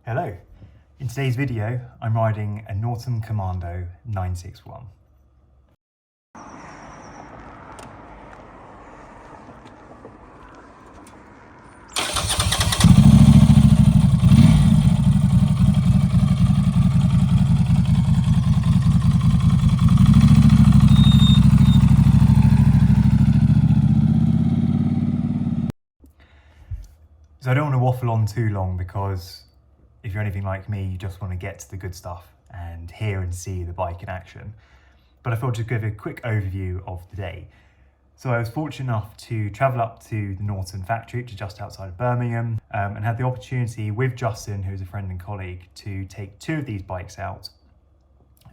Hello. In today's video, I'm riding a Norton Commando 961. So I don't want to waffle on too long because if you're anything like me, you just want to get to the good stuff and hear and see the bike in action. But I thought to give a quick overview of the day. So I was fortunate enough to travel up to the Norton factory, which is just outside of Birmingham, and had the opportunity with Justin, who's a friend and colleague, to take two of these bikes out,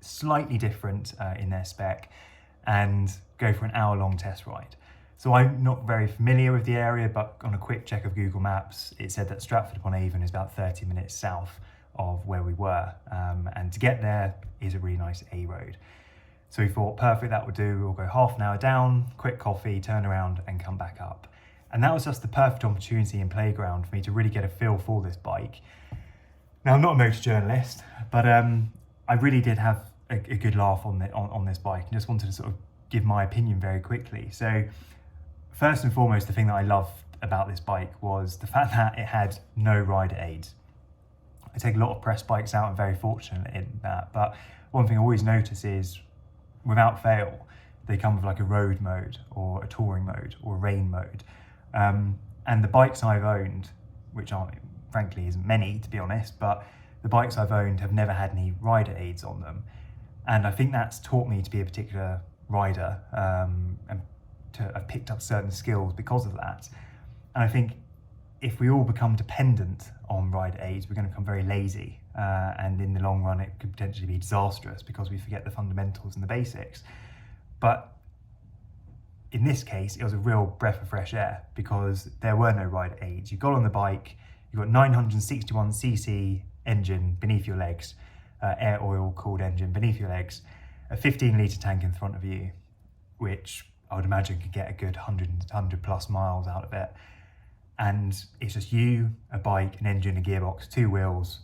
slightly different in their spec, and go for an hour-long test ride. So I'm not very familiar with the area, but on a quick check of Google Maps, it said that Stratford-upon-Avon is about 30 minutes south of where we were. And to get there is a really nice A road. So we thought, perfect, that would do. We'll go half an hour down, quick coffee, turn around and come back up. And that was just the perfect opportunity and playground for me to really get a feel for this bike. Now, I'm not a motor journalist, but I really did have a good laugh on this bike and just wanted to sort of give my opinion very quickly. So first and foremost, the thing that I loved about this bike was the fact that it had no rider aids. I take a lot of press bikes out, I'm very fortunate in that, but one thing I always notice is, without fail, they come with like a road mode or a touring mode or a rain mode. And the bikes I've owned, which aren't, frankly isn't many to be honest, but the bikes I've owned have never had any rider aids on them. And I think that's taught me to be a particular rider, and I've picked up certain skills because of that. And I think if we all become dependent on rider aids, we're going to become very lazy. And in the long run, it could potentially be disastrous because we forget the fundamentals and the basics. But in this case, it was a real breath of fresh air because there were no rider aids. You got on the bike, you've got 961cc engine beneath your legs, air oil cooled engine beneath your legs, a 15-litre tank in front of you, which I would imagine could get a good 100 plus miles out of it. And it's just you, a bike, an engine, a gearbox, two wheels,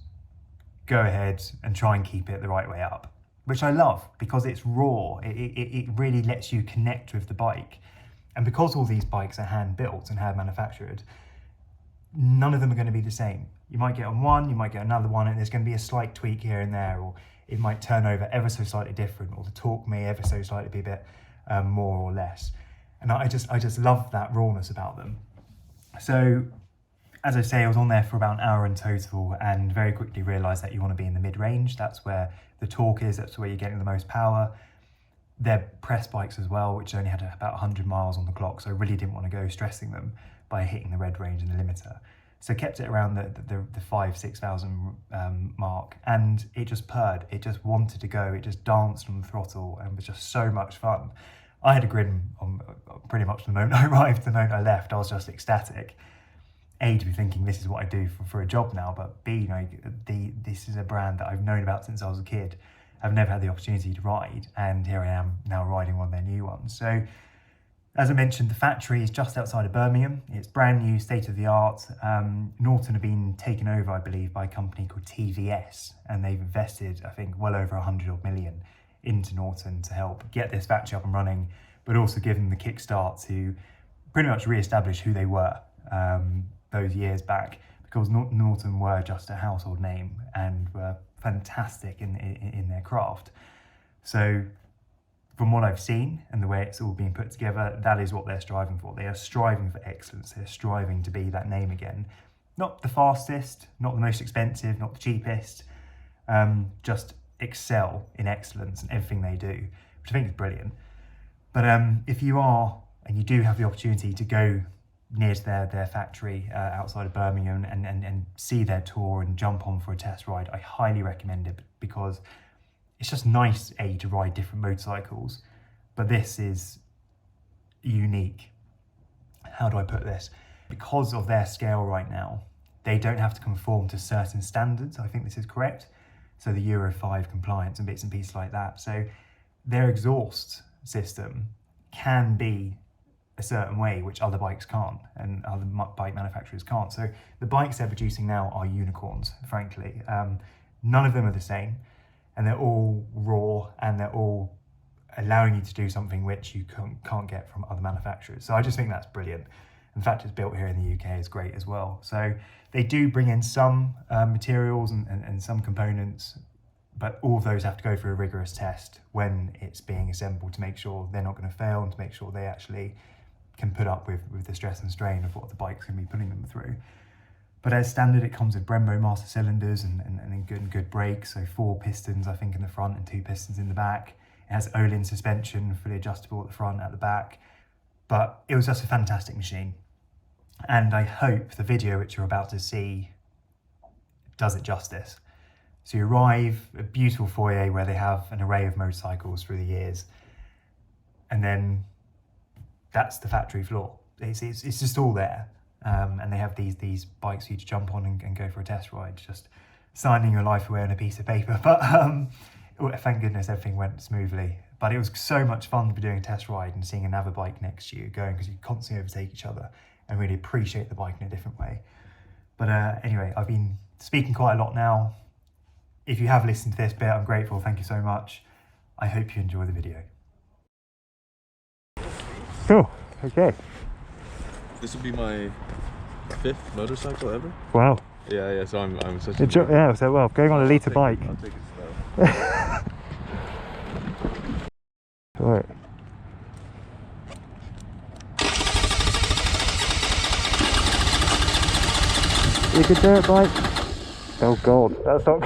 go ahead and try and keep it the right way up, which I love because it's raw. It really lets you connect with the bike. And because all these bikes are hand built and hand manufactured, none of them are going to be the same. You might get on one, you might get another one, and there's going to be a slight tweak here and there, or it might turn over ever so slightly different, or the torque may ever so slightly be a bit more or less. And I just love that rawness about them. So as I say, I was on there for about an hour in total and very quickly realised that you want to be in the mid-range. That's where the torque is, that's where you're getting the most power. They're press bikes as well, which only had about 100 miles on the clock, so I really didn't want to go stressing them by hitting the red range and the limiter. So kept it around the 5,000-6,000 mark, and it just purred. It just wanted to go. It just danced on the throttle and was just so much fun. I had a grin on pretty much the moment I arrived, the moment I left. I was just ecstatic. A, to be thinking this is what I do for a job now, but B, this is a brand that I've known about since I was a kid. I've never had the opportunity to ride, and here I am now riding one of their new ones. So, as I mentioned, the factory is just outside of Birmingham. It's brand new, state-of-the-art. Norton have been taken over, I believe, by a company called TVS, and they've invested, I think, well over 100 million into Norton to help get this factory up and running, but also give them the kickstart to pretty much re-establish who they were those years back, because Norton were just a household name and were fantastic in their craft. So from what I've seen and the way it's all being put together, that is what they're striving for. They are striving for excellence. They're striving to be that name again. Not the fastest, not the most expensive, not the cheapest, just excel in excellence in everything they do, which I think is brilliant. But if you are, and you do have the opportunity to go near to their factory outside of Birmingham and see their tour and jump on for a test ride, I highly recommend it because it's just nice, A, to ride different motorcycles, but this is unique. How do I put this? Because of their scale right now, they don't have to conform to certain standards. I think this is correct. So the Euro 5 compliance and bits and pieces like that. So their exhaust system can be a certain way, which other bikes can't, and other bike manufacturers can't. So the bikes they're producing now are unicorns, frankly. None of them are the same, and they're all raw, and they're all allowing you to do something which you can't get from other manufacturers. So I just think that's brilliant. In fact, it's built here in the UK is great as well. So they do bring in some materials and some components, but all of those have to go through a rigorous test when it's being assembled to make sure they're not going to fail and to make sure they actually can put up with the stress and strain of what the bike's going to be putting them through. But as standard, it comes with Brembo master cylinders and good brakes, so 4 pistons I think in the front and 2 pistons in the back. It has Olin suspension, fully adjustable at the front, at the back. But it was just a fantastic machine. And I hope the video which you're about to see does it justice. So you arrive, a beautiful foyer where they have an array of motorcycles through the years. And then that's the factory floor. It's just all there. And they have these bikes for you to jump on and go for a test ride, just signing your life away on a piece of paper. But thank goodness everything went smoothly. But it was so much fun to be doing a test ride and seeing another bike next to you going, because you constantly overtake each other and really appreciate the bike in a different way. But anyway, I've been speaking quite a lot now. If you have listened to this bit, I'm grateful. Thank you so much. I hope you enjoy the video. Cool. Okay. This will be my 5th motorcycle ever. Wow. Yeah. So I'm such a yeah. So well, going on a litre bike. I'll take it slow. Right. You can do it, bike. Oh God, that's not.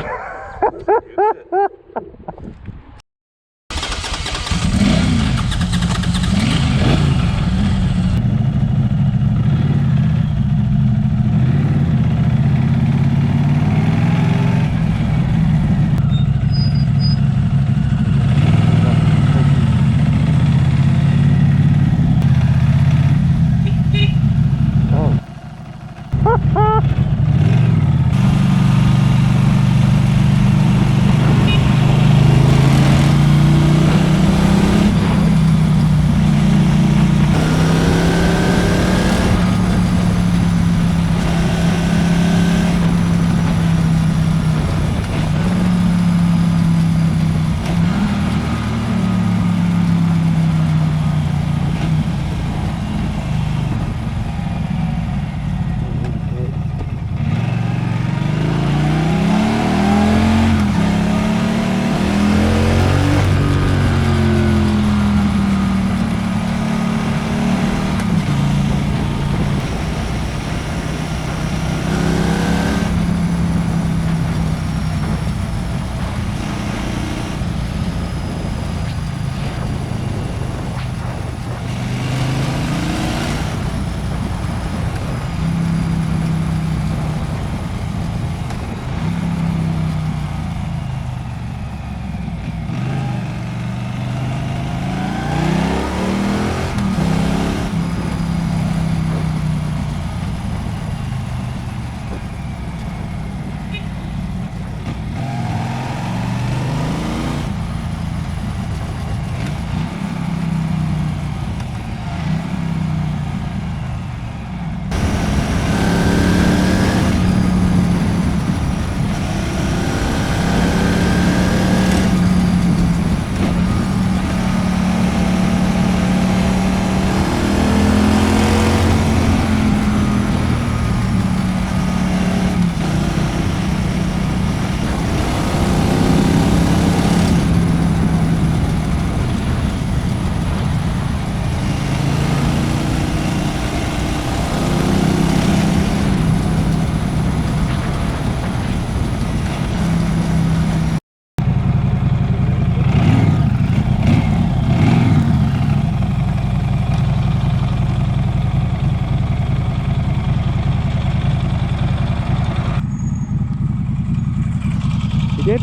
good?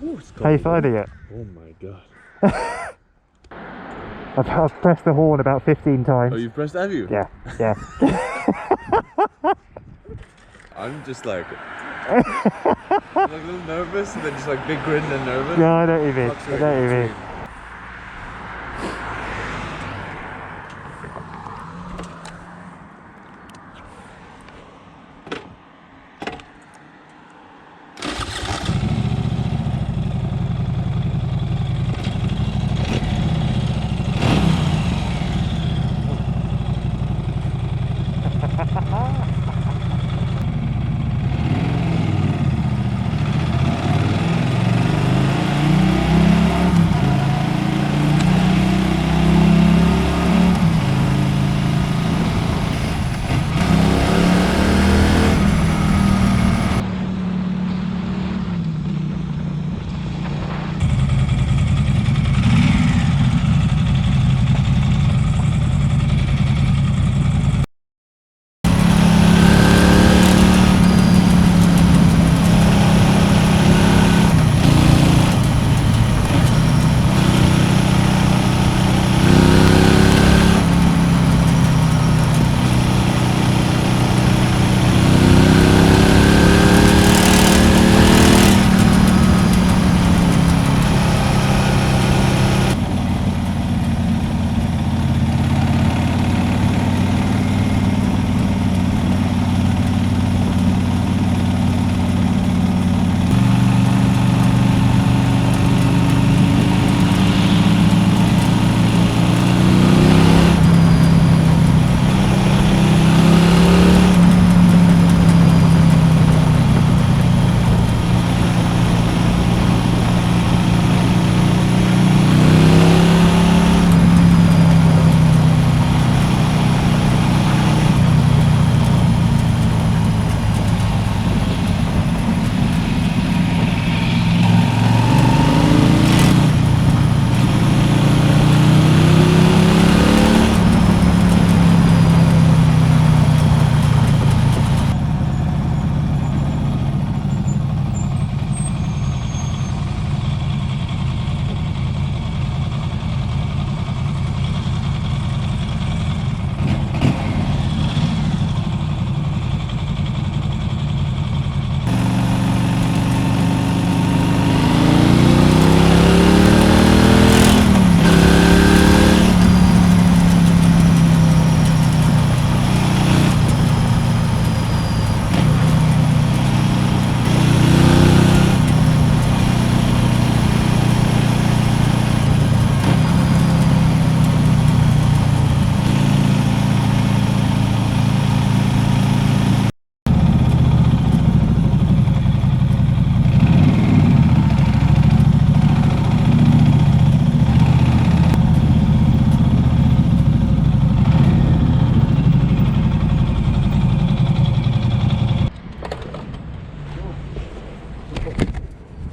Ooh, how are you finding it? Oh my god. I've pressed the horn about 15 times. Oh, you've pressed, have you? Yeah, yeah. I'm just like... like a little nervous, and then just like big grin and nervous. No, I know what you mean. I know what you mean.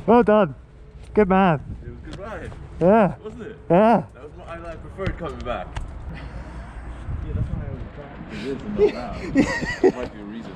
Well done. Good man. It was a good ride. Yeah. Wasn't it? Yeah. That was what I preferred coming back. Yeah, that's why I was back. It is and not now. There might be a reason.